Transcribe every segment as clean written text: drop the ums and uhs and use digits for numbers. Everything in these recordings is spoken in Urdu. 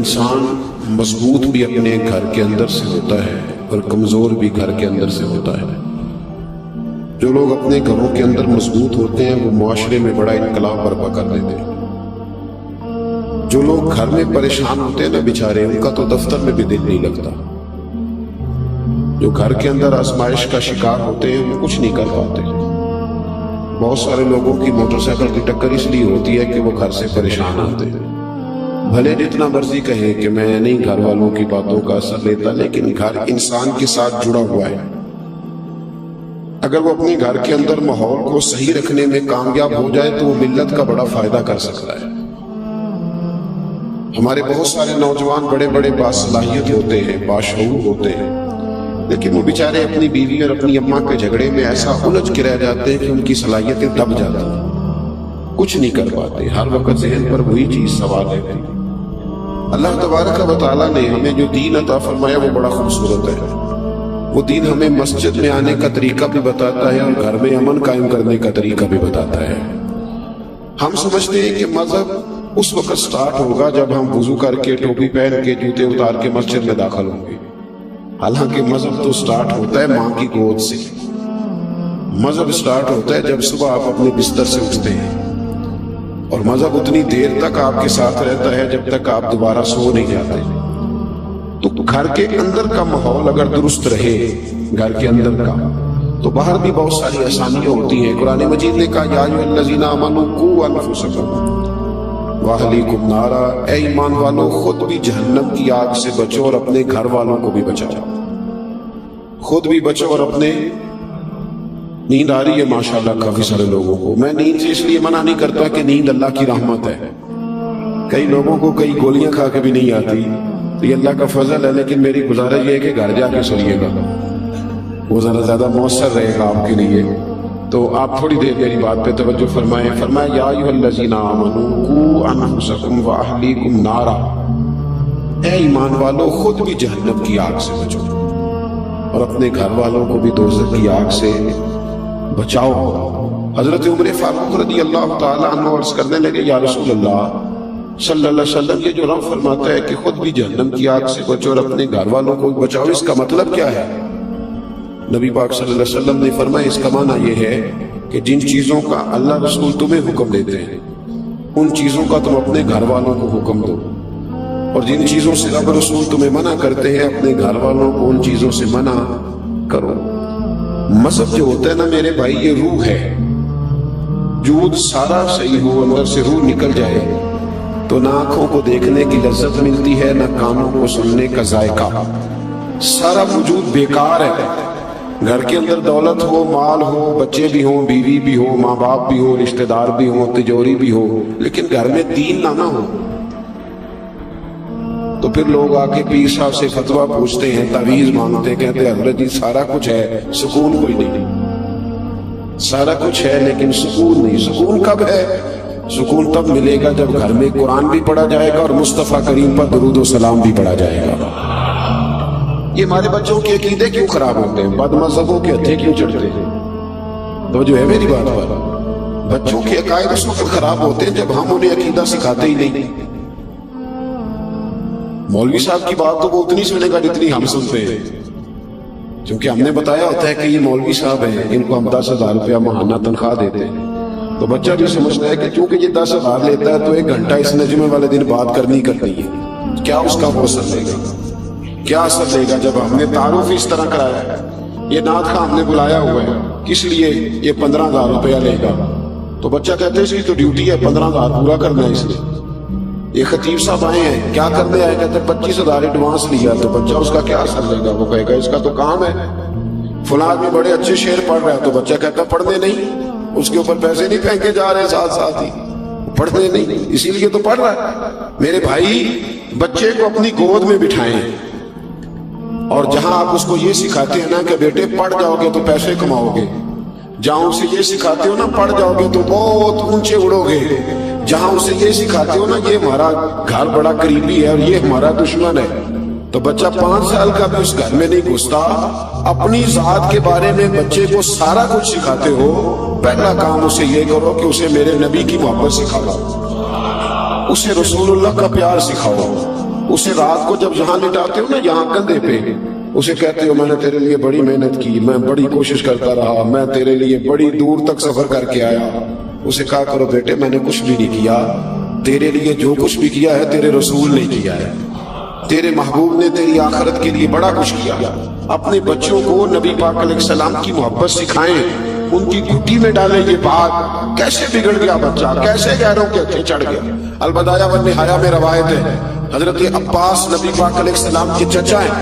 انسان مضبوط بھی اپنے گھر کے اندر سے ہوتا ہے اور کمزور بھی گھر کے اندر سے ہوتا ہے۔ جو لوگ اپنے گھروں کے اندر مضبوط ہوتے ہیں وہ معاشرے میں بڑا انقلاب برپا کر دیتے ہیں۔ جو لوگ گھر میں پریشان ہوتے ہیں نا بیچارے، ان کا تو دفتر میں بھی دل نہیں لگتا۔ جو گھر کے اندر آزمائش کا شکار ہوتے ہیں وہ کچھ نہیں کر پاتے۔ بہت سارے لوگوں کی موٹر سائیکل کی ٹکر اس لیے ہوتی ہے کہ وہ گھر سے پریشان آتے ہیں۔ بھلے جتنا مرضی کہیں کہ میں نہیں گھر والوں کی باتوں کا اثر لیتا، لیکن گھر انسان کے ساتھ جڑا ہوا ہے۔ اگر وہ اپنے گھر کے اندر ماحول کو صحیح رکھنے میں کامیاب ہو جائے تو وہ ملت کا بڑا فائدہ کر سکتا ہے۔ ہمارے بہت سارے نوجوان بڑے بڑے باصلاحیت ہوتے ہیں، باشعور ہوتے ہیں، لیکن وہ بیچارے اپنی بیوی اور اپنی اماں کے جھگڑے میں ایسا الجھ کے رہ جاتے ہیں کہ ان کی صلاحیتیں دب جاتی ہیں، کچھ نہیں کر پاتے۔ ہر وقت ذہن پر وہی چیز سوار رہتی ہے۔ اللہ تبارک و تعالیٰ نے ہمیں جو دین عطا فرمایا وہ بڑا خوبصورت ہے۔ وہ دین ہمیں مسجد میں آنے کا طریقہ بھی بتاتا ہے اور گھر میں امن قائم کرنے کا طریقہ بھی بتاتا ہے۔ ہم سمجھتے ہیں کہ مذہب اس وقت سٹارٹ ہوگا جب ہم وضو کر کے، ٹوپی پہن کے، جوتے اتار کے مسجد میں داخل ہوں گے۔ حالانکہ مذہب تو سٹارٹ ہوتا ہے ماں کی گود سے۔ مذہب سٹارٹ ہوتا ہے جب صبح آپ اپنے بستر سے اٹھتے ہیں، اور مذہب اتنی دیر تک آپ کے ساتھ رہتا ہے جب تک آپ دوبارہ سو نہیں جاتے۔ تو گھر کے اندر کا ماحول اگر درست رہے، گھر کے اندر کا، تو باہر بھی بہت ساری آسانیاں ہوتی ہیں۔ قرآن مجید نے کہا یا ایھا الذین آمنوا قوا انفسکم واہلیکم نارا، اے ایمان والو خود بھی جہنم کی آگ سے بچو اور اپنے گھر والوں کو بھی بچاؤ۔ خود بھی بچو اور اپنے۔ نیند آ رہی ہے ماشاءاللہ کافی سارے لوگوں کو۔ میں نیند سے اس لیے منع نہیں کرتا کہ نیند اللہ کی رحمت ہے۔ کئی لوگوں کو کئی گولیاں کھا کے بھی نہیں آتی، تو یہ اللہ کا فضل ہے، لیکن میری گزارش یہ ہے کہ گھر جا کے سوئیے گا، وہ ذرا زیادہ مؤثر رہے گا آپ کے لیے۔ تو آپ تھوڑی دیر میری بات پہ توجہ فرمائیں۔ فرمایا یا ایھا الذین آمنوا قوا انفسکم واہلیکم نارا، اے ایمان والو خود بھی جہنم کی آگ سے بچو اور اپنے گھر والوں کو بھی دوزخ کی آگ سے بچاؤ۔ حضرت عمر فاروق رضی اللہ تعالیٰ عنہ عرض کرنے لگے یا رسول اللہ صلی اللہ علیہ وسلم، یہ جو رب فرماتا ہے کہ خود بھی جہنم کی آگ سے بچو اور اپنے گھر والوں کو بھی بچاؤ، اس کا مطلب کیا ہے؟ نبی پاک صلی اللہ علیہ وسلم نے فرمایا اس کا معنی یہ ہے کہ جن چیزوں کا اللہ رسول تمہیں حکم دیتے ہیں ان چیزوں کا تم اپنے گھر والوں کو حکم دو، اور جن چیزوں سے رب رسول تمہیں منع کرتے ہیں اپنے گھر والوں کو ان چیزوں سے منع کرو۔ مذہب جو ہوتا ہے نا میرے بھائی، یہ روح ہے۔ وجود سارا صحیح ہو، اندر سے روح نکل جائے تو نہ آنکھوں کو دیکھنے کی لذت ملتی ہے، نہ کانوں کو سننے کا ذائقہ، سارا وجود بیکار ہے۔ گھر کے اندر دولت ہو، مال ہو، بچے بھی ہوں، بیوی بھی ہو، ماں باپ بھی ہو، رشتہ دار بھی ہوں، تجوری بھی ہو، لیکن گھر میں دین نہ ہو تو پھر لوگ آ کے پیر صاحب سے فتویٰ پوچھتے ہیں، تعویذ مانگتے ہیں، کہتے ہیں حضرت جی سارا کچھ ہے، سکون کوئی نہیں۔ سارا کچھ ہے لیکن سکون نہیں۔ سکون کب ہے؟ سکون تب ملے گا جب گھر میں قرآن بھی پڑھا جائے گا اور مصطفیٰ کریم پر درود و سلام بھی پڑھا جائے گا۔ یہ ہمارے بچوں کے عقیدے کیوں خراب ہوتے ہیں؟ بد مذہبوں کے ہتھے کیوں چڑھتے ہیں؟ تو جو ہے میری بات پر، بچوں کے عقائد اس وقت خراب ہوتے ہیں جب ہم انہیں عقیدہ سکھاتے ہی نہیں۔ مولوی صاحب کی بات تو وہ اتنی سنے گا جتنی ہم سنتے ہیں، کیونکہ ہم نے بتایا ہوتا ہے کہ یہ مولوی صاحب ہیں، ان کو ہم 10,000 روپیہ ماہانہ تنخواہ دیتے ہیں، تو بچہ بھی سمجھتا ہے کہ چونکہ یہ 10,000 لیتا ہے تو 1 گھنٹہ اس نجمے والے دن بات کرنی ہے۔ کیا اس کا وہ اثر لے گا؟ کیا اثر لے گا جب ہم نے تعارف اس طرح کرایا ہے؟ یہ نعت خواہ ہم نے بلایا ہوا ہے، کس لیے؟ یہ 15,000 روپیہ لے گا، تو بچہ کہتے ہیں اس کی تو ڈیوٹی ہے 15,000 پورا کرنا ہے اس نے۔ یہ خطیب صاحب آئے ہیں، کیا کرنے آئے؟ کہتے ہیں 25,000 ایڈوانس لیا، تو بچہ اس کا کیا اثر لے گا؟ وہ کہے گا اس کا تو کام ہے۔ فلاں آدمی بڑے اچھے شعر پڑھ رہا ہے، تو بچہ کہتا ہے پڑھنے نہیں، اس کے اوپر پیسے نہیں پھینکے جا رہے ساتھ ساتھ ہی، پڑھنے نہیں، اسی لیے تو پڑھ رہا ہے۔ میرے بھائی بچے کو اپنی گود میں بٹھائیں، اور جہاں آپ اس کو یہ سکھاتے ہیں نا کہ بیٹے پڑھ جاؤ گے تو پیسے کماؤ گے، جہاں اسے یہ سکھاتے ہو نا پڑھ جاؤ گے تو بہت اونچے اڑو گے، جہاں اسے یہ سکھاتے ہو نا یہ ہمارا گھر بڑا قریبی ہے اور یہ ہمارا دشمن ہے، تو بچہ 5 سال کا بھی اس گھر میں نہیں گھستا۔ اپنی ذات کے بارے میں بچے کو سارا کچھ سکھاتے ہو، پہلا کام اسے یہ کرو کہ اسے میرے نبی کی محبت سکھاؤ، اسے رسول اللہ کا پیار سکھاؤ، اسے رات کو جب یہاں لٹاتے ہو نا، یہاں کندھے پہ، اسے کہتے ہو میں نے تیرے لیے بڑی محنت کی، میں بڑی کوشش کرتا رہا، میں تیرے لیے بڑی دور تک سفر کر کے آیا، اسے کہا کرو بیٹے میں نے کچھ بھی نہیں کیا، تیرے لیے جو کچھ بھی کیا ہے تیرے رسول نے کیا ہے، تیرے محبوب نے تیری آخرت کے لیے بڑا کچھ کیا۔ اپنے بچوں کو نبی پاک علیہ السلام کی محبت سکھائیں، ان کی گھٹی میں ڈالیں یہ بات۔ کیسے بگڑ گیا بچہ، کیسے غیروں کے اچھے چڑھ گیا۔ البدایہ والنہایہ میں روایت ہے، حضرت عباس نبی پاک علیہ السلام کے چچا ہیں،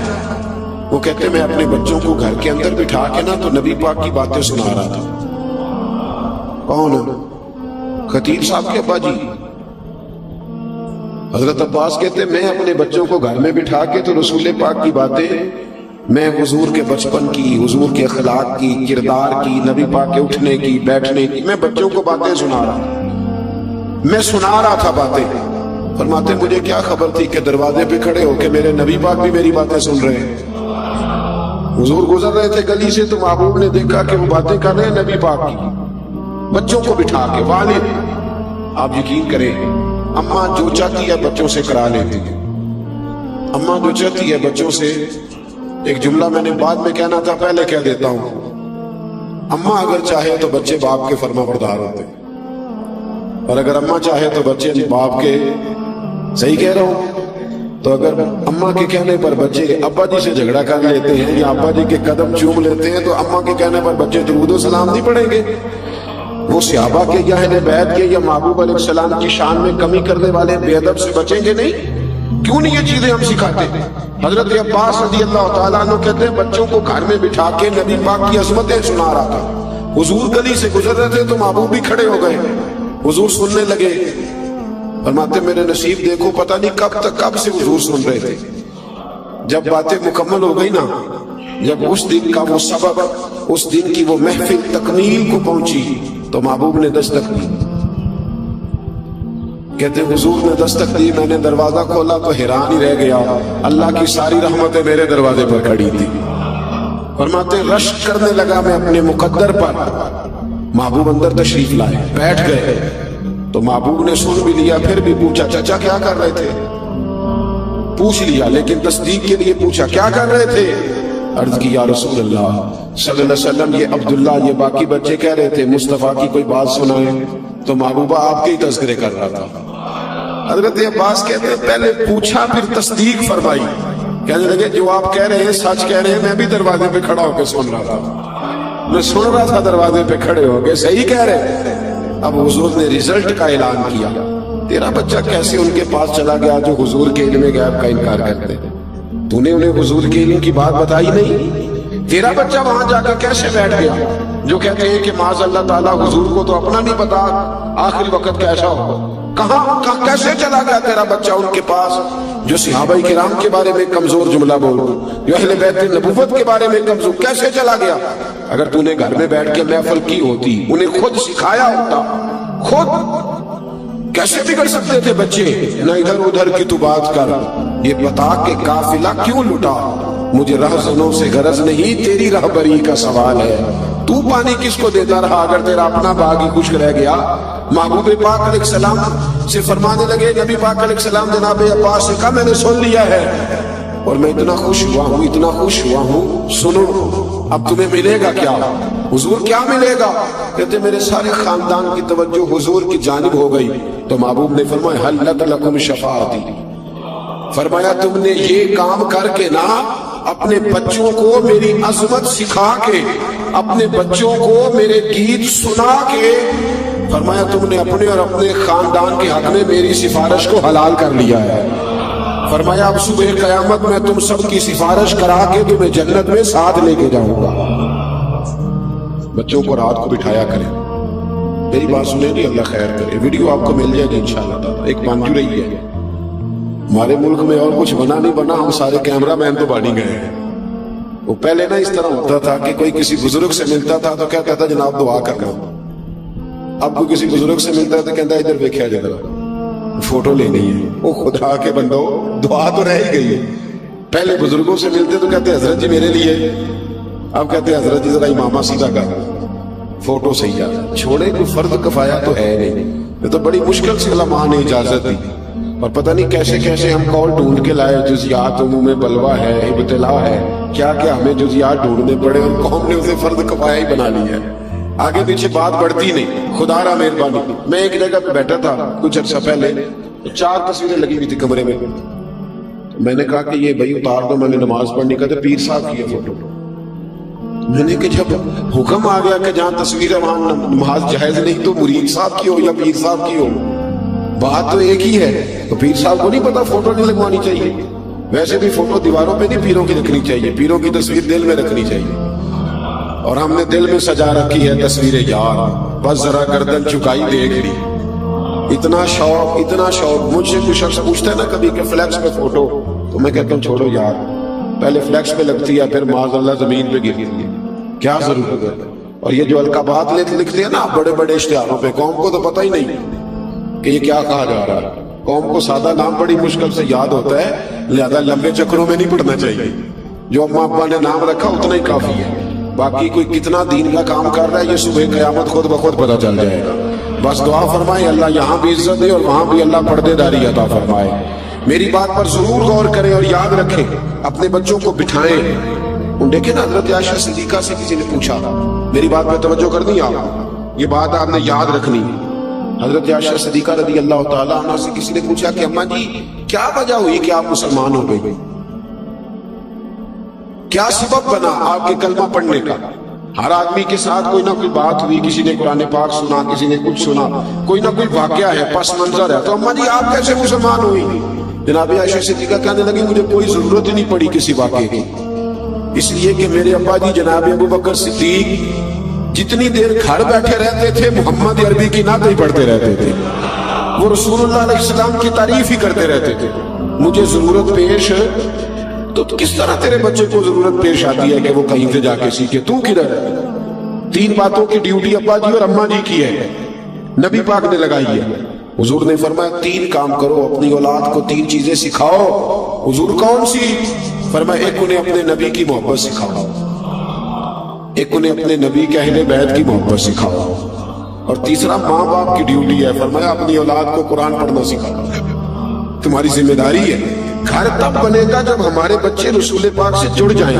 وہ کہتے ہیں میں اپنے بچوں کو گھر کے اندر بٹھا کے نا تو نبی پاک کی باتیں سنا رہا تھا۔ کون؟ خطیب صاحب کے ابا جی۔ حضرت عباس کہتے ہیں میں اپنے بچوں کو گھر میں بٹھا کے تو رسول پاک کی باتیں، میں حضور کے بچپن کی، حضور کے اخلاق کی، کردار کی، نبی پاک کے اٹھنے کی، بیٹھنے کی، میں بچوں کو باتیں سنا رہا تھا باتیں۔ فرماتے مجھے کیا خبر تھی کہ دروازے پہ کھڑے ہو کے میرے نبی پاک بھی میری باتیں سن رہے ہیں۔ حضور گزر رہے تھے گلی سے تو محبوب نے دیکھا کہ وہ باتیں کر رہے ہیں نبی پاک کی، بچوں کو بٹھا کے۔ والد، آپ یقین کریں، اماں جو چاہتی ہے بچوں سے کرا لیتی ہے، اماں جو چاہتی ہے بچوں سے۔ ایک جملہ میں نے بعد میں کہنا تھا، پہلے کہہ دیتا ہوں، اماں اگر چاہے تو بچے باپ کے فرما بردار ہوتے ہیں، اور اگر اماں چاہے تو بچے باپ کے، صحیح کہہ رہا ہوں، تو اگر اماں کے کہنے پر بچے ابا جی سے جھگڑا کر لیتے ہیں یا ابا جی کے قدم چوم لیتے ہیں تو اماں کے کہنے پر بچے درود و سلام نہیں پڑھیں گے؟ وہ صحابہ کے یا اہل بیت کے یا محبوب علیہ السلام کی شان میں کمی کرنے والے بے ادب سے بچیں گے نہیں؟ کیوں نہیں یہ چیزیں ہم سکھاتے؟ حضرت عباس رضی اللہ تعالیٰ عنہ کہتے ہیں بچوں کو گھر میں بٹھا کے نبی پاک کی عظمتیں سنا رہا تھا۔ حضور گلی سے گزر رہے تھے تو محبوب بھی کھڑے ہو گئے، حضور سننے لگے۔ فرماتے میرے نصیب دیکھو پتہ نہیں کب سے حضور سن رہے تھے۔ جب باتیں مکمل ہو گئی نا، جب اس دن کا وہ سبق، اس دن کی وہ محفل تکمیل کو پہنچی تو محبوب نے دستک دی۔ کہتے حضور نے دستک دی، میں نے دروازہ کھولا تو حیران ہی رہ گیا، اللہ کی ساری رحمتیں میرے دروازے پر کھڑی تھی۔ فرماتے رشک کرنے لگا میں اپنے مقدر پر۔ محبوب اندر تشریف لائے، بیٹھ گئے تو محبوب نے سن بھی لیا، پھر بھی پوچھا چچا کیا کر رہے تھے؟ پوچھ لیا لیکن تصدیق کے لیے پوچھا کیا کر رہے تھے؟ عرض کی یا رسول اللہ صلی اللہ علیہ وسلم، یہ عبداللہ، یہ باقی بچے کہہ رہے تھے مصطفیٰ کی کوئی بات سنائیں، تو محبوبہ آپ کے ہی تذکرے کر رہا تھا۔ حضرت عباس کہتے ہیں پہلے پوچھا پھر تصدیق فرمائی، کہنے لگے جو آپ کہہ رہے ہیں سچ کہہ رہے ہیں، میں بھی دروازے پہ کھڑا ہو کے سن رہا تھا، میں سن رہا تھا دروازے پہ کھڑے ہو کے، صحیح کہہ رہے۔ اب حضور نے رزلٹ کا اعلان کیا، تیرا بچہ کیسے ان کے پاس چلا گیا جو حضور کے علم غیب کا انکار کرتے؟ تو نے انہیں حضور کے علم کی بات بتائی نہیں؟ تیرا بچہ وہاں جا کر کیسے بیٹھ گیا جو کہتے ہیں کہ معاذ اللہ تعالیٰ حضور کو تو اپنا نہیں پتا آخری وقت کیسا ہو؟ کہاں کیسے چلا گیا تیرا بچہ ان کے پاس جو صحابہ کرام کے بارے میں کمزور جملہ بول، جو اہل بیت نبوت کے بارے میں کمزور، کیسے چلا گیا؟ اگر تو نے گھر میں بیٹھ کے محفل کی ہوتی، انہیں خود سکھایا ہوتا، خود، کیسے بگڑ سکتے تھے بچے؟ نہ ادھر ادھر کی تو بات کر، یہ بتا کہ قافلہ کیوں لٹا؟ مجھے رہزنوں سے غرض نہیں، تیری رہبری کا سوال ہے۔ تو پانی کس کو دیتا رہا اگر تیرا اپنا باغ ہی خشک رہ گیا؟ محبوب پاک علیہ السلام سے فرمانے لگے، نبی پاک علیہ السلام جناب عباس سے کہا میں نے سن لیا ہے اور میں اتنا خوش ہوا ہوں، اتنا خوش ہوا ہوں، سنو اب تمہیں ملے گا کیا؟ حضور کیا ملے گا؟ کہتے میرے سارے خاندان کی توجہ حضور کی جانب ہو گئی تو محبوب نے فرمایا حل لک لکم شفاعتی، فرمایا تم نے یہ کام کر کے نا اپنے بچوں کو میری عظمت سکھا کے، اپنے بچوں کو میرے گیت سنا کے، فرمایا تم نے اپنے اور اپنے خاندان کے حق میں میری سفارش کو حلال کر لیا ہے۔ فرمایا اب صبح قیامت میں تم سب کی سفارش کرا کے تمہیں جنت میں ساتھ لے کے جاؤں گا۔ بچوں کو رات کو بٹھایا کریں، میری بات سنیں گی، اللہ خیر کرے، ویڈیو آپ کو مل جائے گی انشاءاللہ تعالیٰ، ایک بانجو رہی ہے ہمارے ملک میں، اور کچھ بنا نہیں بنا، ہم سارے کیمرہ مین تو بانی گئے ہیں۔ وہ پہلے نا اس طرح ہوتا تھا کہ کوئی کسی بزرگ سے ملتا تھا تو کہتا تھا جناب دعا کرنا، اب کوئی کسی بزرگ سے ملتا ہے تو کہتا ہے ادھر دیکھا جائے فوٹو لینی ہے۔ وہ خدا کے بندو، دعا تو رہ ہی گئی ہے۔ پہلے بزرگوں سے ملتے تو کہتے حضرت جی میرے لیے، اب کہتے حضرت جی ذرا امامہ سیدھا کر، فوٹو صحیح آ، چھوڑے کوئی فرض کفایا تو ہے نہیں، یہ تو بڑی مشکل سے علماء نے اجازت دی۔ اور پتہ نہیں کیسے کیسے ہم کال ڈھونڈ کے لائے، جزیات عموم بلوا ہے، ابتلا ہے، کیا کیا ہمیں جزیات ڈھونڈنے پڑے، اور قوم نے اسے فرض کفایہ ہی بنا لیا ہے، آگے پیچھے بات بڑھتی نہیں۔ خدا را مہربانی، میں ایک جگہ پہ بیٹھا تھا کچھ عرصہ پہلے، 4 تصویریں لگی ہوئی تھی کمرے میں، میں نے کہا کہ یہ بھائی اتار دو، میں نے نماز پڑھنے کا تو پیر صاحب کی ہے فوٹو۔ میں نے کہ جب حکم آ گیا کہ جہاں تصویر ہے وہاں نماز جائز نہیں، تو مرید صاحب کی ہو یا پیر صاحب کی ہو، بات تو ایک ہی ہے۔ تو پیر صاحب کو نہیں پتا فوٹو نہیں لگوانی چاہیے، ویسے بھی فوٹو دیواروں پہ نہیں پیروں کی رکھنی چاہیے، پیروں کی تصویر دل میں رکھنی چاہیے، اور ہم نے دل میں سجا رکھی ہے تصویر یار، بس ذرا گردن چکائی دیکھ لی۔ اتنا شوق مجھ سے کوئی شخص پوچھتا ہے نا کبھی کہ فلیکس پہ فوٹو، تو میں کہتا ہوں چھوڑو یار، پہلے فلیکس پہ لگتی ہے پھر معاذ اللہ زمین پہ گرتی ہے، کیا ضرورت ہے؟ اور یہ جو القابات لکھتے ہیں نا بڑے بڑے اشتہاروں پہ، قوم کو تو پتہ ہی نہیں کہ یہ کیا کہا جا رہا ہے، قوم کو سادہ نام بڑی مشکل سے یاد ہوتا ہے، لہذا لمبے چکروں میں نہیں پڑھنا چاہیے، جو اماں ابا نے نام رکھا اتنا ہی کافی ہے، باقی کوئی کتنا دین کا کام کر رہا ہے یہ صبح قیامت خود بخود پتہ چل جائے گا۔ بس دعا فرمائے اللہ یہاں بھی عزت دے اور وہاں بھی اللہ پردے داری عطا فرمائے۔ میری بات پر ضرور غور کریں اور یاد رکھیں، اپنے بچوں کو بٹھائیں۔ دیکھیں نا حضرت عائشہ صدیقہ سے کسی نے پوچھا، میری بات پہ توجہ کرنی آپ، یہ بات آپ نے یاد رکھنی۔ حضرت عائشہ صدیقہ رضی اللہ تعالیٰ عنہ سے کسی نے پوچھا کہ اماں جی کیا وجہ ہوئی کہ آپ مسلمان ہو گئی، کیا سبب بنا آپ کے کلمہ پڑھنے کا؟ ہر آدمی کے ساتھ کوئی نہ کوئی بات ہوئی، کسی نے قرآن پاک سنا، کسی نے کچھ سنا، کوئی نہ کوئی واقعہ ہے، پس منظر ہے، تو اماں جی آپ کیسے مسلمان ہوئی؟ جناب عائشہ صدیقہ کہنے لگی مجھے کوئی ضرورت ہی نہیں پڑی کسی واقعے کی، اس لیے کہ میرے ابا جی جناب ابو بکر صدیق جتنی دیر گھر بیٹھے رہتے تھے محمد عربی کی نعتیں پڑھتے رہتے تھے، وہ رسول اللہ علیہ السلام کی تعریف ہی کرتے رہتے تھے۔ مجھے ضرورت پیش تو کس طرح تیرے بچے کو ضرورت پیش آتی ہے کہ وہ کہیں سے جا کے سیکھے، تو کدھر ہے؟ 3 باتوں کی ڈیوٹی ابا جی اور اماں جی کی ہے، نبی پاک نے لگائی ہے۔ حضور نے فرمایا 3 کام کرو، اپنی اولاد کو 3 چیزیں سکھاؤ۔ حضور کون سی؟ فرمایا ایک انہیں اپنے نبی کی محبت سکھاؤ، ایک انہیں اپنے نبی کے اہل بیت کی محبت سکھاؤ، اور تیسرا ماں باپ کی ڈیوٹی ہے، فرمایا اپنی اولاد کو قرآن پڑھنا سکھاؤ، تمہاری ذمہ داری ہے۔ گھر تب بنے گا جب ہمارے بچے رسول پاک سے جڑ جائیں،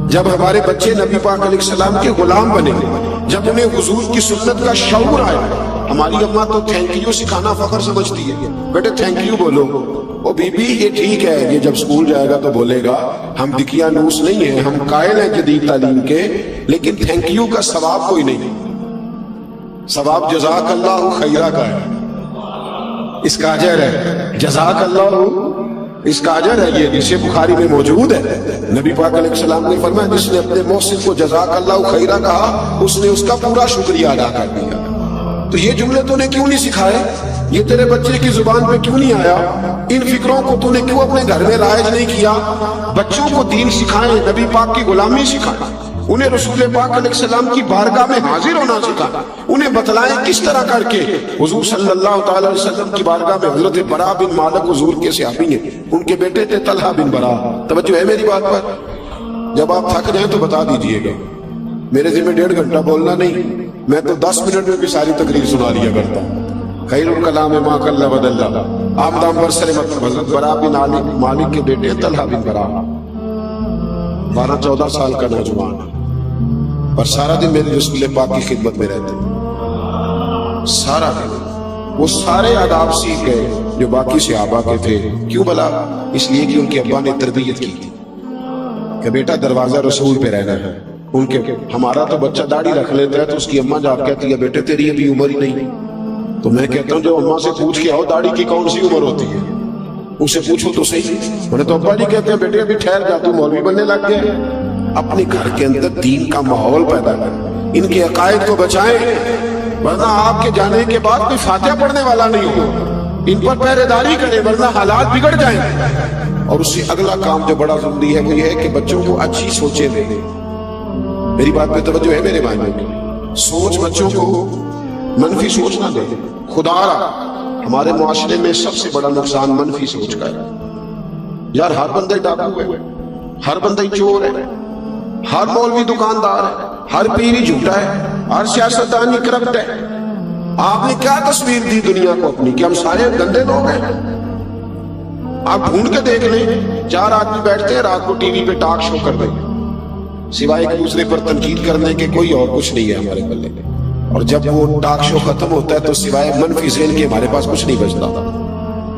جب ہمارے بچے نبی پاک علیہ السلام کے غلام بنے، جب انہیں حضور کی سنت کا شعور آئے۔ ہماری اماں تو تھینک یو سکھانا فخر سمجھتی ہے، بیٹے تھینک یو بولو، او بی بی یہ ٹھیک ہے، یہ جب سکول جائے گا تو بولے گا، ہم دقیانوس نہیں ہیں، ہم قائل ہیں جدید تعلیم کے، لیکن تھینک یو کا ثواب کوئی نہیں، ثواب جزاک اللہ خیرہ کا ہے، اس کا اجر ہے، جزاک اللہ اس کا اجر ہے، یہ حدیث بخاری میں موجود ہے۔ نبی پاک علیہ السلام نے فرمایا جس نے اپنے محسن کو جزاک اللہ خیرہ کہا اس نے اس کا پورا شکریہ ادا کر دیا۔ تو یہ جملے تو نے کیوں نہیں سکھائے؟ یہ تیرے بچے کی زبان پہ کیوں نہیں آیا؟ ان فکروں کو تو نے کیوں اپنے گھر میں رائج نہیں کیا؟ بچوں کو دین سکھائیں، نبی پاک کی غلامی سکھائیں، انہیں رسول پاک علیہ السلام کی بارگاہ میں حاضر ہونا سکھائیں، انہیں بتلائیں کس طرح کر کے حضور صلی اللہ تعالی علیہ وسلم کی بارگاہ میں حضرت برا بن مالک حضور کے صحابی ہیں، ان کے بیٹے تھے طلحہ بن برا۔ توجہ ہے میری بات پر؟ جب آپ تھک جائیں تو بتا دیجئے گا، میرے ذمہ 1.5 گھنٹہ بولنا نہیں، میں تو 10 منٹ میں بھی ساری تقریر سنا لیا کرتا ہوں۔ خیر الکلام ما قل ودل، آمدام برسر حضرت برا بن مالک کے بیٹے طلحہ بن برا، 12-14 سال کا نوجوان، اور سارا دن میرے رسول پاک کی خدمت میں رہتے، سارا دن وہ سارے آداب سیکھ گئے جو باقی صحابہ کے تھے۔ کیوں بلا؟ اس لیے کہ ان کے ابا نے تربیت کی تھی کہ بیٹا دروازہ رسول پہ رہنا ہے۔ ان کے ہمارا تو بچہ داڑھی رکھ لیتا ہے تو اس کی اماں جب کہتی ہے بیٹے تیری ابھی عمر ہی نہیں، تو میں کہتا ہوں جو اماں سے پوچھ کے آؤ داڑھی کی کون سی عمر ہوتی ہے، اسے پوچھو تو صحیح۔ انہیں تو ابا جی کہتے ہیں بیٹے ابھی ٹھہر جا، تو مولوی بننے لگ گیا۔ اپنے گھر کے اندر دین کا ماحول پیدا کریں، ان کے عقائد کو بچائیں، ورنہ آپ کے جانے کے بعد کوئی فاتحہ پڑھنے والا نہیں ہو۔ ان پر پہرے داری کریں ورنہ حالات بگڑ جائیں۔ اور اس سے اگلا کام جو بڑا ضروری ہے وہ یہ ہے کہ بچوں کو اچھی سوچیں دیں۔ میری بات پہ توجہ ہے میرے بھائیوں کی؟ سوچ بچوں کو منفی سوچ نہ دیں۔ خدا را ہمارے معاشرے میں سب سے بڑا نقصان منفی سوچ کا ہے۔ یار ہر بندہ ڈاکو ہے، ہر بندہ چور ہے، ہر مولوی دکاندار ہے، ہر پیر ہی جھوٹا ہے، ہر سیاستدان ہی کرپٹ ہے۔ آپ نے کیا تصویر دی دنیا کو اپنی کہ ہم سارے گندے لوگ ہیں؟ آپ ڈھونڈ کے دیکھ لیں 4 آدمی بیٹھتے ہیں رات کو ٹی وی پہ ٹاک شو کر دیں، سوائے ایک دوسرے پر تنقید کرنے کے کوئی اور کچھ نہیں ہے ہمارے پلے، اور جب وہ ٹاک شو ختم ہوتا ہے تو سوائے منفی ذہن کے ہمارے پاس کچھ نہیں بچتا۔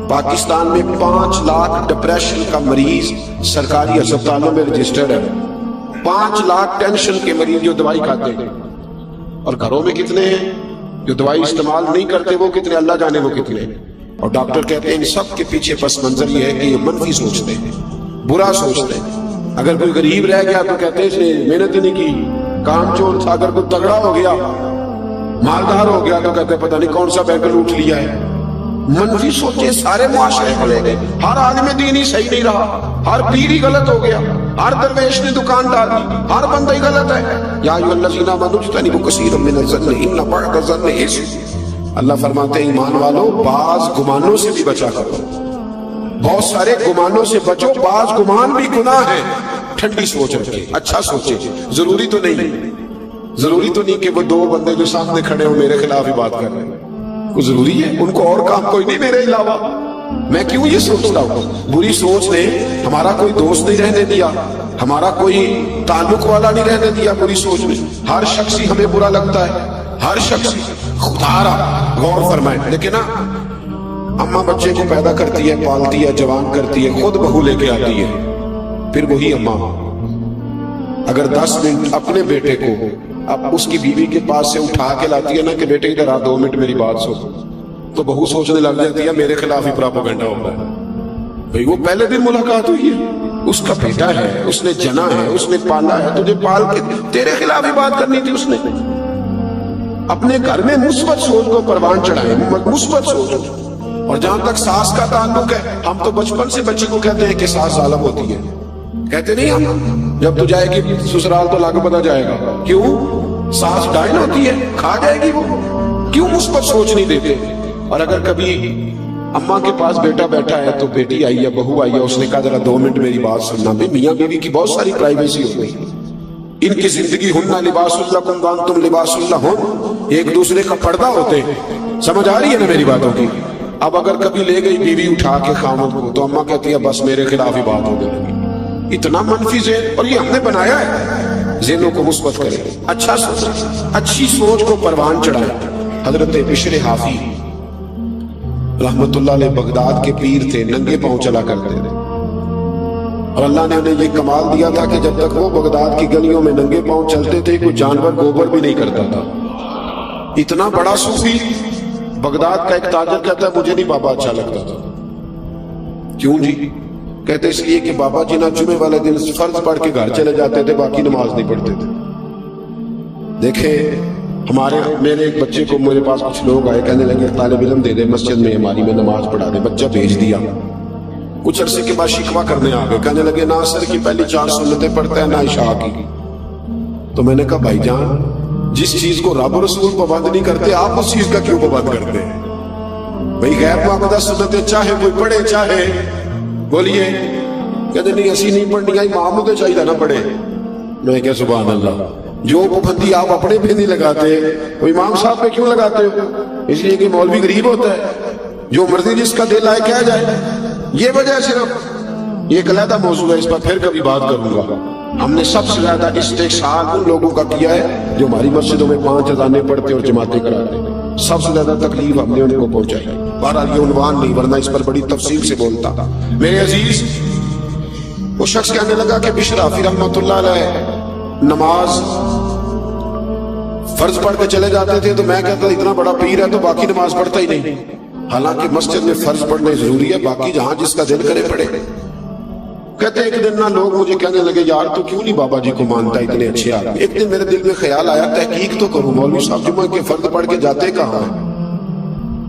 پاکستان میں 5 لاکھ ڈپریشن کا مریض سرکاری ہسپتالوں میں رجسٹرڈ ہے، 5 لاکھ ٹینشن کے مریض جو دوائی کھاتے ہیں، اور گھروں میں کتنے ہیں جو دوائی استعمال نہیں کرتے، وہ کتنے اللہ جانے وہ کتنے ہیں۔ اور ڈاکٹر کہتے ہیں ان سب کے پیچھے پس منظر یہ ہے کہ یہ منفی سوچتے ہیں، برا سوچتے ہیں۔ اگر کوئی غریب رہ گیا تو کہتے ہیں اس نے محنت نہیں کی، کام چور تھا، اگر کوئی تگڑا ہو گیا مالدار ہو گیا تو کہتے ہیں پتہ نہیں کون سا بینک لوٹ لیا ہے۔ منفی سوچے سارے معاشرے کو لے گئے، ہر عالم دین ہی صحیح نہیں رہا، ہر پیر ہی غلط ہو گیا، ہر درویش نے دکان ڈال دی، ہر بندہ ہی غلط ہے۔ یا ایھا الذین آمنوا اجتنبوا کثیرا من الظن ان بعض الظن اثم، اللہ فرماتے ہیں ایمان والو بعض گمانوں سے بھی بچا کرو، بہت سارے گمانوں سے بچو، بعض گمان بھی گناہ ہے۔ ٹھنڈی سوچ رکھے، اچھا سوچے، ضروری تو نہیں کہ وہ 2 بندے جو سامنے کھڑے ہو میرے خلاف ہی بات کر رہے ہیں، وہ ضروری ہے، ان کو اور کام کوئی نہیں میرے علاوہ، میں کیوں یہ سوچتا ہوں؟ بری سوچ نے ہمارا کوئی دوست نہیں رہنے دیا، ہمارا کوئی تعلق والا نہیں رہنے دیا بری سوچ نے۔ ہر شخص ہی ہمیں برا لگتا ہے، ہر شخص ہی۔ خدا را غور فرمائیں، لیکن نا اماں بچے کو پیدا کرتی ہے، پالتی ہے، جوان کرتی ہے، خود بہو لے کے آتی ہے، پھر وہی اماں اگر 10 منٹ اپنے بیٹے کو اب اس کی بیوی کے پاس سے اٹھا کے لاتی ہے نا کہ بیٹے ادھر آ 2 منٹ میری بات سن، تو بہو سوچنے لگ جاتی ہے میرے خلاف ہی پراپیگنڈا ہو رہا ہے۔ بھئی وہ پہلے دن ملاقات ہوئی ہے، اس کا بیٹا ہے، اس نے جنا ہے، اس نے پالا ہے، تجھے پال کے تیرے خلاف ہی بات کرنی تھی اس نے۔ اپنے گھر میں مثبت سوچ کو پروان چڑھائیں، مثبت سوچ۔ اور جہاں تک ساس کا تعلق ہے، ہم تو بچپن سے بچے کو کہتے ہیں کہ ساس ظالم ہوتی ہے، کہتے نہیں ہم جب تو جائے گی سسرال تو لاگو پتہ جائے گا، کیوں؟ ساس ڈائن ہوتی ہے، کھا جائے گی وہ، کیوں مثبت سوچ نہیں دیتے؟ اور اگر کبھی اماں کے پاس بیٹا بیٹھا ہے تو بیٹی آئی ہے، بہو آئی ہے، اس نے کہا ذرا 2 منٹ میری بات سننا، بھی میاں بیوی کی بہت ساری پرائیویسی ہوتی ہے، ان کی زندگی ہننا لباس لکم وانتم لباس لہن، ایک دوسرے کا پردہ ہوتے ہیں۔ سمجھ آ رہی ہے نا میری باتوں کی؟ اب اگر کبھی لے گئی بیوی اٹھا کے خامد کو تو اماں کہتی ہے بس میرے خلاف ہی بات ہونے لگی۔ اتنا منفی ذہن، اور یہ ہم نے بنایا ہے۔ ذہنوں کو مثبت کریں، اچھا سوچیں، اچھی سوچ کو پروان چڑھائیں۔ حضرت بشر حافی رحمت اللہ علیہ بغداد کے پیر تھے، ننگے پاؤں چلا کرتے تھے، اور اللہ نے انہیں یہ کمال دیا تھا کہ جب تک وہ بغداد کی گلیوں میں ننگے پاؤں چلتے تھے کوئی جانور گوبر بھی نہیں کرتا تھا۔ اتنا بڑا صوفی، بغداد کا ایک تاجر کہتا ہے مجھے نہیں بابا اچھا لگتا تھا۔ کیوں جی؟ کہتے اس لیے کہ بابا جی نہ جمعے والے دن فرض پڑھ کے گھر چلے جاتے تھے، باقی نماز نہیں پڑھتے تھے۔ دیکھیں میرے ایک بچے کو میرے پاس کچھ لوگ آئے، کہنے لگے طالب علم دے دے مسجد میں ہماری میں نماز پڑھا دے، بچہ بھیج دیا۔ کچھ عرصے کے بعد شکوہ کرنے آ گئے، کہنے لگے نہ عصر کی پہلی 4 سنتیں پڑھتا ہے نہ عشاء کی۔ تو میں نے کہا بھائی جان جس چیز کو رب رسول پابند نہیں کرتے آپ اس چیز کا کیوں پابند کرتے ہیں؟ بھئی غیر معقدہ سنتیں چاہے کوئی پڑھے چاہے، بولیے، کہتے نہیں ایسی نہیں پڑھنی، امام نو تے چاہیے نہ پڑھے۔ میں کہا سبحان اللہ، جو پابندی آپ اپنے پہ نہیں لگاتے وہ امام صاحب پہ کیوں لگاتے ہو؟ اس لیے کہ مولوی غریب ہوتا ہے، جو مرضی جس کا دل آئے کہہ جائے، یہ وجہ صرف۔ یہ ایک علیحدہ موضوع ہے، اس پر پھر کبھی بات کروں گا۔ ہم نے سب سے زیادہ استحسان ان لوگوں کا کیا ہے جو ہماری مسجدوں میں 5 اذانیں پڑھتے اور جماعتیں کراتے ہیں، سب سے زیادہ تکلیف ہم نے ان کو پہنچائی۔ بہرحال یہ عنوان نہیں، ورنہ اس پر بڑی تفصیل سے بولتا۔ میرے عزیز، وہ شخص کہنے لگا کہ بشر حافی رحمت اللہ علیہ نماز فرض پڑھ کے چلے جاتے تھے، تو میں کہتا اتنا بڑا پیر ہے تو باقی نماز پڑھتا ہی نہیں۔ حالانکہ مسجد میں فرض پڑھنے ضروری ہے، باقی جہاں جس کا دل کرے پڑھے۔ کہتے ایک دن نہ لوگ مجھے کہنے لگے یار تو کیوں نہیں بابا جی کو مانتا، اتنے اچھے آدمی۔ ایک دن میرے دل میں خیال آیا تحقیق تو کروں، مولوی صاحب جمعہ کے فرض پڑھ کے جاتے کہاں ہیں؟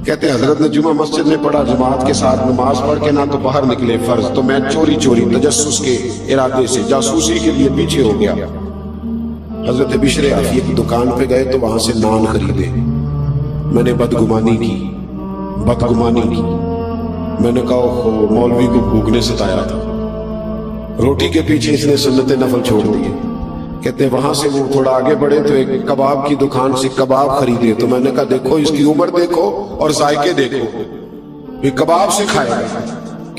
کہتے حضرت نے جمعہ مسجد میں پڑھا، جماعت کے ساتھ نماز پڑھ کے نہ تو باہر نکلے فرض، تو میں چوری چوری تجسس کے ارادے سے جاسوسی کے لیے پیچھے ہو گیا۔ حضرت بشر حافی ایک دکان پہ گئے تو وہاں سے نان خریدے۔ میں نے بدگمانی کی۔ میں نے کہا مولوی کو بھوک نے ستایا تھا، روٹی کے پیچھے اس نے سنت نفل چھوڑ دیے۔ کہتے وہاں سے وہ تھوڑا آگے بڑھے تو ایک کباب کی دکان سے کباب خریدے، تو میں نے کہا دیکھو اس کی عمر دیکھو اور ذائقے دیکھو، یہ کباب سے کھائے گا۔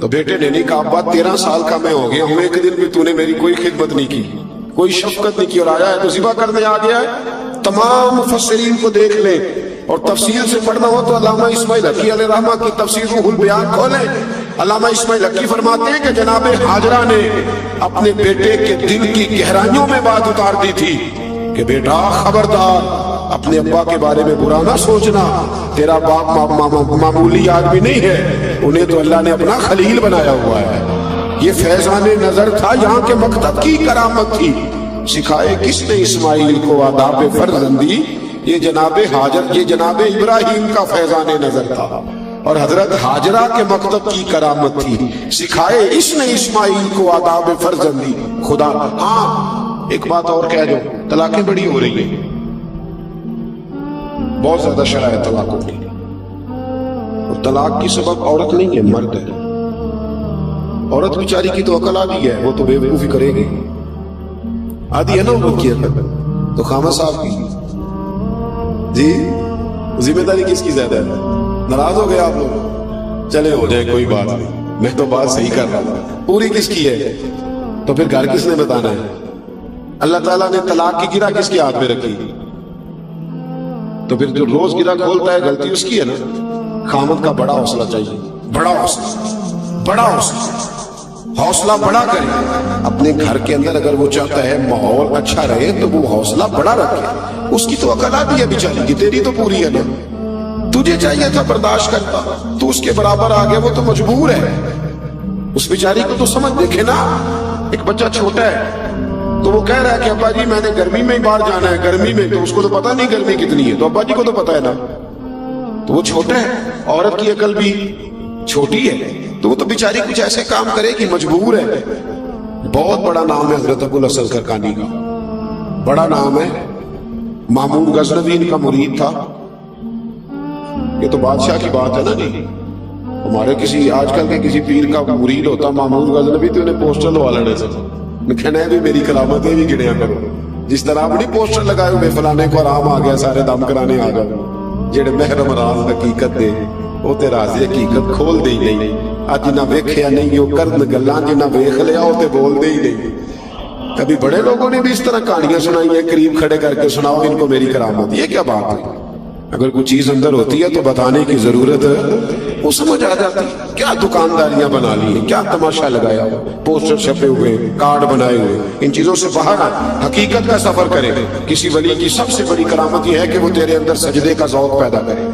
تو بیٹے نے نہیں کہا ابا 13 سال کا میں ہو گیا ہوں، ایک دن بھی تو نے میری کوئی خدمت نہیں کی، کوئی شفقت نہیں کی، اور آیا ہے تو ذبح کرنے آ گیا ہے۔ تمام مفسرین کو دیکھ لیں اور تفسیر سے پڑھنا ہو تو علامہ اسماعیل حقی علیہ رحمہ کی تفسیر روح البیان کھولیں۔ علامہ اسماعیل حقی فرماتے ہیں کہ جناب ہاجرہ نے اپنے بیٹے کے دل کی گہرائیوں میں بات اتار دی تھی کہ بیٹا خبردار، اپنے ابا کے بارے میں برا نہ سوچنا، تیرا باپ معمولی آدمی نہیں ہے، انہیں تو اللہ نے اپنا خلیل بنایا ہوا ہے۔ یہ فیضان نظر تھا، یہاں کے مکتب کی کرامت تھی۔ سکھائے کس نے اسماعیل کو آداب فرزندی؟ یہ جناب ہاجر، یہ جناب ابراہیم کا فیضان نظر تھا، اور حضرت ہاجرہ کے مکتب کی کرامت تھی۔ سکھائے اس نے اسماعیل کو آداب فرزندی۔ خدا ہاں ایک بات اور کہہ دو، طلاقیں بڑی ہو رہی ہیں، بہت زیادہ شرائط طلاقوں کی، اور طلاق کی سبب عورت نہیں ہے، مرد ہے۔ عورت بیچاری کی تو عقل آدھی ہے، وہ تو بے وقوفی کرے گی، آدھی ہے نا وہ کی عقل، تو خامہ صاحب کی جی ذمہ داری کس کی زیادہ ہے؟ ناراض ہو گئے آپ لوگ؟ چلے ہو جائے کوئی بات نہیں، میں تو بات صحیح کر رہا ہوں، پوری کس کی ہے؟ تو پھر گھر کس نے بتانا ہے؟ اللہ تعالیٰ نے طلاق کی گرہ کس کے ہاتھ میں رکھی؟ تو پھر جو روز گرہ کھولتا ہے غلطی اس کی ہے نا۔ خامد کا بڑا حوصلہ چاہیے، بڑا حوصلہ، بڑا حوصلہ بڑا کرے اپنے گھر کے اندر۔ اگر وہ چاہتا ہے ماحول اچھا رہے تو وہ حوصلہ بڑا رکھے۔ اس کی تو عقل آتی ہے بیچاری کی، تیری تو پوری ہے نا۔ تجھے چاہیے تھا برداشت کرتا، تو اس کے برابر آ گیا، وہ تو مجبور ہے۔ اس بیچاری کو تو سمجھ، دیکھے نا ایک بچہ چھوٹا ہے تو وہ کہہ رہا ہے کہ ابا جی میں نے گرمی میں ہی باہر جانا ہے، گرمی میں، تو اس کو تو پتا نہیں گرمی کتنی ہے، تو ابا جی کو تو پتا ہے نا، تو وہ چھوٹا ہے، عورت کی عقل بھی چھوٹی ہے، تو وہ تو بیچاری کچھ ایسے کام کرے کہ مجبور ہے۔ بہت بڑا نام ہے حضرت ابو الحسن کرکانی کا، بڑا نام ہے، مامون غزنوی ان کا مرید تھا۔ یہ تو بادشاہ کی بات ہے نا جی، ہمارے کسی آج کل کے کسی پیر کا مرید ہوتا مامون غزنوی تو انہیں پوسٹر لوا لینے سے کہنا ہے بھی میری کرامتیں بھی گنیا کرو، جس طرح آپ نہیں پوسٹر لگائے ہوئے فلانے کو آرام آ گیا سارے دم کرانے آ گئے، جڑے محرم راز حقیقت دے وہ تے راز حقیقت کھول دے ہی نہیں۔ آج جنہ ویکھیا نہیں وہ کرن گلاں، جنہ ویکھ لیا وہ تے بول دے ہی نہیں۔ کبھی بڑے لوگوں نے بھی اس طرح کہانیاں سنائی ہیں، قریب کھڑے کر کے سناؤ ان کو میری کرامت، یہ کیا بات ہے؟ اگر کوئی چیز اندر ہوتی ہے تو بتانے کی ضرورت ہے، وہ سمجھ آ جاتی۔ کیا دکانداریاں بنا لی ہیں، کیا تماشا لگایا، پوسٹر چھپے ہوئے، کارڈ بنائے ہوئے، ان چیزوں سے باہر حقیقت کا سفر کرے۔ کسی ولی کی سب سے بڑی کرامت یہ ہے کہ وہ تیرے اندر سجدے کا ذوق پیدا کرے،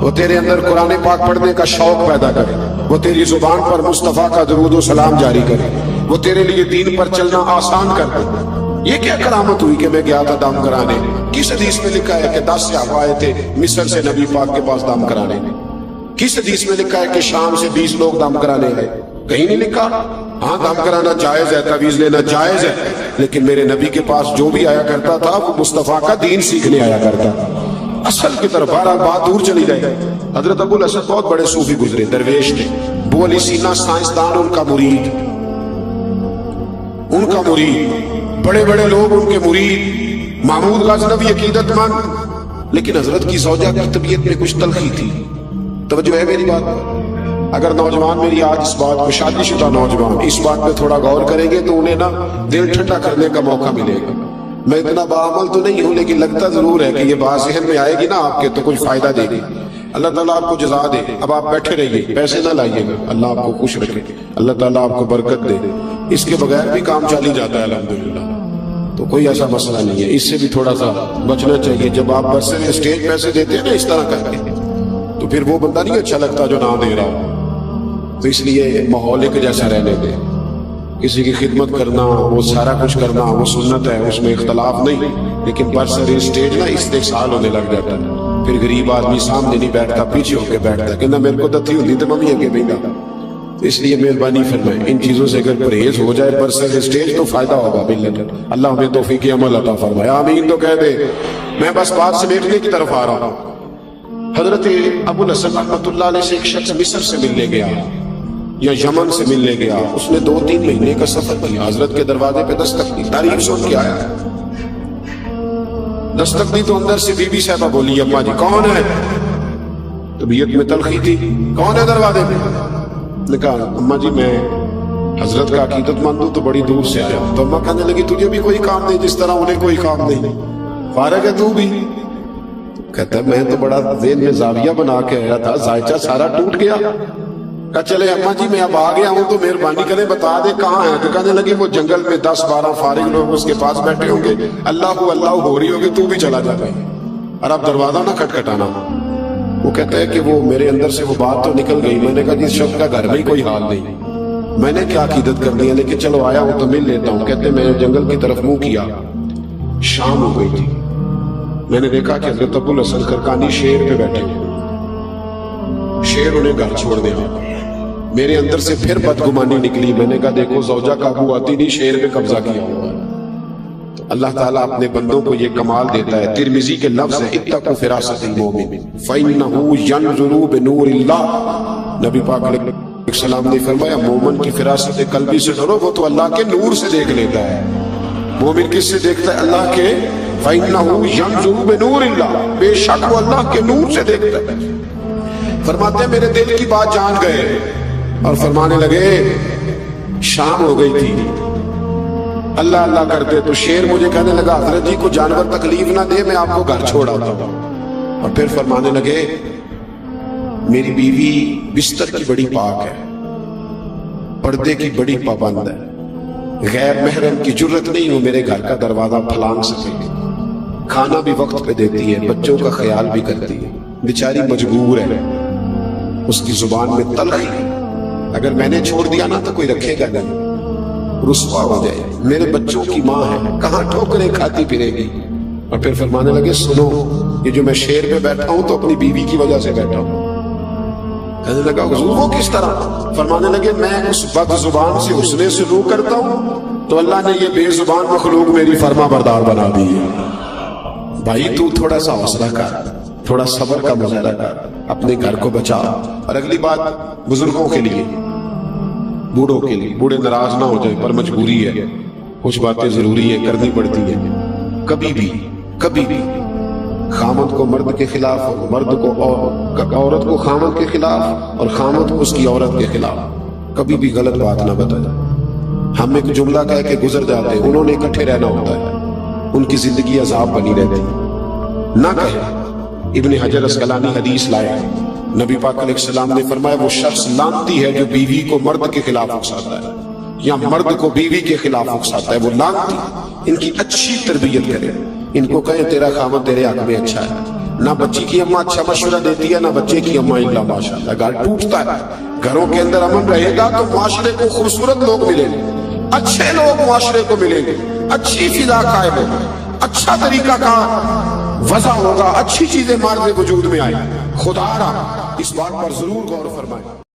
وہ تیرے اندر قرآن پاک پڑھنے کا شوق پیدا کرے، وہ تیری زبان پر مصطفیٰ کا درود و سلام جاری کرے، وہ تیرے لیے دین پر چلنا آسان کر دے۔ یہ کیا کرامت ہوئی کہ میں گیا تھا دم کرانے؟ کس حدیث میں لکھا ہے کہ 10 صحابہ آئے تھے مصر سے نبی پاک کے پاس دم کرانے؟ کس حدیث میں لکھا ہے کہ شام سے 20 لوگ دم کرانے آئے؟ کہیں نہیں لکھا۔ ہاں دم کرانا جائز ہے، تعویذ لینا جائز ہے، لیکن میرے نبی کے پاس جو بھی آیا کرتا تھا وہ مصطفیٰ کا دین سیکھنے آیا کرتا تھا۔ اصل کی طرف بات دور چلی جائے۔ حضرت ابو الحسن بہت بڑے صوفی گزرے، درویش تھے۔ ابو علی سینا سائنسدان ان کا مرید، ان کا مرید، بڑے بڑے لوگ ان کے مرید، محمود غزنوی عقیدت مند، لیکن حضرت کی زوجہ کی طبیعت میں کچھ تلخی تھی۔ توجہ ہے میری بات؟ اگر نوجوان میری آج اس بات پہ، شادی شدہ نوجوان اس بات پہ تھوڑا غور کریں گے تو انہیں نا دل ٹھنڈا کرنے کا موقع ملے گا۔ میں اتنا باعمل تو نہیں ہوں، لیکن لگتا ضرور ہے کہ یہ بات ذہن میں آئے گی نا آپ کے تو کچھ فائدہ دے گی۔ اللہ تعالیٰ آپ کو جزا دے۔ اب آپ بیٹھے رہیے، پیسے نہ لائیے گا، اللہ آپ کو خوش رکھے، اللہ تعالیٰ آپ کو برکت دے۔ اس کے بغیر بھی کام چل ہی جاتا ہے الحمدللہ، تو کوئی ایسا مسئلہ نہیں ہے۔ اس سے بھی تھوڑا سا بچنا چاہیے۔ جب آپ بس سے اسٹیج پیسے دیتے ہیں نا اس طرح کر کے، تو پھر وہ بندہ نہیں اچھا لگتا جو نہ دے رہا ہو، تو اس لیے ماحول ایک جیسا رہنے دے۔ کسی کی خدمت کرنا، وہ سارا کچھ کرنا، وہ سنت ہے، اس میں اختلاف نہیں، لیکن برسر اسٹیج نا استحصال ہونے لگ جاتا ہے۔ پھر غریب آدمی سامنے نہیں بیٹھتا، پیچھے ہو کے بیٹھتا ہے کہ نہ میرے کو دتی ہوتی تو ممی اگے بیٹھا۔ اس لیے مہربانی فرمائیں ان چیزوں سے اگر پرہیز ہو جائے برسر اسٹیج تو فائدہ ہوگا ملت۔ اللہ ہمیں توفیق عمل عطا فرمائے، آمین تو کہہ دے۔ میں بس بات سمیٹنے کی طرف آ رہا ہوں۔ حضرت ابو الحسن رحمۃ اللہ علیہ سے ایک شخص مصر سے ملنے گیا یا یمن سے ملنے گیا، اس نے 2-3 مہینے کا سفر کیا، حضرت کے دروازے پہ دستک دی، تعریف سن کے آیا۔ دستک دی تو اندر سے بی بی صاحبہ بولی، اماں جی کون ہے؟ طبیعت میں تلخی تھی، کون ہے دروازے پہ؟ نے کہا اما جی میں حضرت کا عقیدت مند ہوں تو بڑی دور سے آیا ہوں. تو اما کہنے لگی تجھے بھی کوئی کام نہیں جس طرح انہیں کوئی کام نہیں, فارغ ہے تو بھی؟ کہتا ہے میں تو بڑا ذہن میں زاویہ بنا کے آیا تھا, ذائچہ سارا ٹوٹ گیا. کہا چلے اما جی میں اب آ گیا ہوں تو مہربانی کریں بتا دے کہاں ہے. تو کہنے لگی وہ جنگل میں 10-12 فارغ لوگ اس کے پاس بیٹھے ہوں گے, اللہ اللہ ہو رہی ہوگی, تو بھی چلا جا گئی اور اب دروازہ نہ کھٹکھٹانا. وہ کہتا ہے کہ وہ میرے اندر سے وہ بات تو نکل گئی. میں نے کہا جس شخص کا گھر میں کوئی حال نہیں, میں نے کیا عقیدت کر دیا, لیکن چلو آیا ہوں تو مل لیتا ہوں. کہتے میں نے جنگل کی طرف منہ کیا, شام ہو گئی تھی. میں نے دیکھا کہ حضرت ابو الحسن خرقانی شیر پہ بیٹھے ہوئے, شیر انہیں گھر چھوڑ دیا. میرے اندر سے پھر بدگمانی نکلی. میں نے کہا دیکھو زوجہ قابو آتی نہیں, شیر پہ قبضہ کیا ہوا ہے. تو اللہ تعالیٰ اپنے بندوں کو یہ کمال دیتا ہے. ترمذی کے لفظ ہے اتقوا فراست المؤمن فإنه ينظر بنور اللہ. نبی پاک علیہ السلام نے فرمایا مومن کی فراست قلبی سے ڈرو, وہ تو اللہ کے نور سے دیکھ لیتا ہے. مومن کس سے دیکھتا ہے؟ اللہ کے. فإنه ينظر بنور اللہ, بے شک وہ اللہ کے نور سے دیکھتا ہے. فرماتے ہیں میرے دل کی بات جان گئے اور فرمانے لگے شام ہو گئی تھی, اللہ اللہ کرتے. تو شیر مجھے کہنے لگا حضرت جی کو جانور تکلیف نہ دے, میں آپ کو گھر چھوڑ آتا ہوں. اور پھر فرمانے لگے میری بیوی بستر کی بڑی پاک ہے, پردے کی بڑی پابند ہے, غیر محرم کی جرت نہیں ہو میرے گھر کا دروازہ پھلانگ سکے, کھانا بھی وقت پہ دیتی ہے, بچوں کا خیال بھی کرتی ہے. بیچاری مجبور ہے, اس کی زبان میں تلخی, اگر میں نے چھوڑ دیا نا تو کوئی رکھے گا نہیں, رسوا ہو جائے. میرے بچوں کی ماں ہے, کہاں ٹھوکریں کھاتی پھرے گی. اور پھر فرمانے لگے سنو یہ جو میں شیر پہ بیٹھا ہوں تو اپنی بیوی کی وجہ سے بیٹھا ہوں. کہنے لگا حضور وہ کس طرح؟ فرمانے لگے میں اس بد زبان سے حسن سلوک کرتا ہوں تو اللہ نے یہ بے زبان مخلوق میری فرما بردار بنا دی ہے. بھائی تو تھوڑا سا حوصلہ کر, تھوڑا صبر کا مظاہرہ کر, اپنے گھر کو بچا. اور اگلی بات بزرگوں کے لیے, بوڑھوں کے لیے, بوڑھے ناراض نہ ہو جائیں پر مجبوری ہے, کچھ باتیں ضروری ہے کرنی پڑتی ہیں. کبھی بھی خامد کو مرد کے خلاف, مرد کو عورت کو خامد کے خلاف, اور خامد کو اس کی عورت کے خلاف کبھی بھی غلط بات نہ بتائیں. ہم ایک جملہ کہہ کے گزر جاتے ہیں, انہوں نے اکٹھے رہنا ہوتا ہے, ان کی زندگی عذاب بنی رہتی نہ کہے. ابن حجر اسقلانی حدیث لائے, نبی پاک علیہ السلام نے فرمایا وہ شخص لعنتی ہے جو بیوی کو مرد کے خلاف اکساتا ہے یا مرد کو بیوی کے خلاف اکساتا ہے, وہ لعنتی. ان کی اچھی تربیت کرے, ان کو کہیں تیرا خامد تیرے حق میں اچھا ہے. نہ بچی کی اماں اچھا مشورہ دیتی ہے, نہ بچے کی اماں الا ماشاءاللہ. گھر ٹوٹتا ہے, گھروں کے اندر امن رہے گا تو معاشرے کو خوبصورت لوگ ملیں گے, اچھے لوگ معاشرے کو ملیں گے, اچھی فضا قائم ہوگی, اچھا طریقہ کا وضع ہوگا, اچھی چیزیں مارد وجود میں آئیں. خدا را اس بات پر ضرور غور فرمائیں.